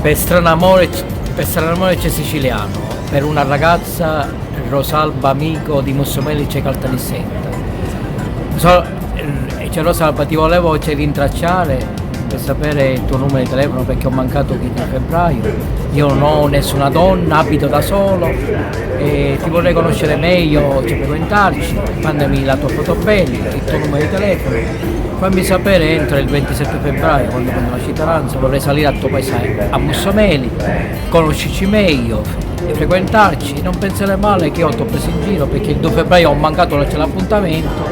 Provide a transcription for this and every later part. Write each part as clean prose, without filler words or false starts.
Per Stranamore c'è siciliano, per una ragazza Rosalba Amico di Mussomelice Caltanissetta. Cioè Rosalba, ti volevo rintracciare per sapere il tuo numero di telefono perché ho mancato il 15 febbraio. Io non ho nessuna donna, abito da solo e ti vorrei conoscere meglio, frequentarci, mandami la tua foto bella, il tuo numero di telefono, fammi sapere entro il 27 febbraio quando prendo la cittadinanza, vorrei salire al tuo paese a Mussomeli, conoscerci meglio e frequentarci, non pensare male che io ti ho preso in giro perché il 2 febbraio ho mancato l'appuntamento,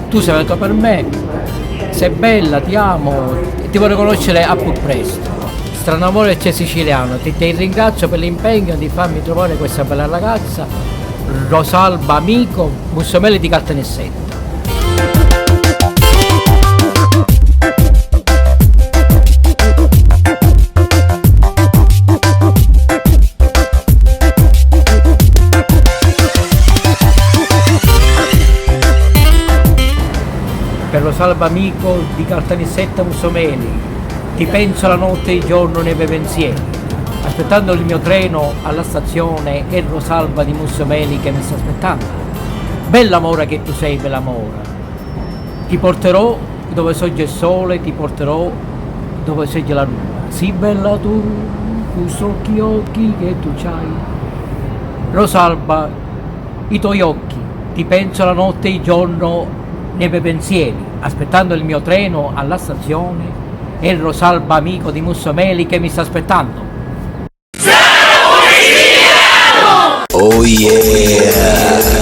tu sei venuto per me, sei bella, ti amo e ti vorrei conoscere a più presto. Stranamore c'è siciliano, ti ringrazio per l'impegno di farmi trovare questa bella ragazza, Rosalba Amico, Mussomeli di Caltanissetta. Per Rosalba Amico di Caltanissetta Mussomeli, ti penso la notte e il giorno nei miei pensieri, aspettando il mio treno alla stazione è Rosalba di Mussomeli che mi sta aspettando. Bella mora che tu sei, bella mora, ti porterò dove sorge il sole, ti porterò dove sorge la luna. Sì bella tu, questi occhi che tu c'hai. Rosalba, i tuoi occhi, ti penso la notte e il giorno nei miei pensieri, aspettando il mio treno alla stazione è il Rosalba Amico di Mussomeli che mi sta aspettando. Oh yeah!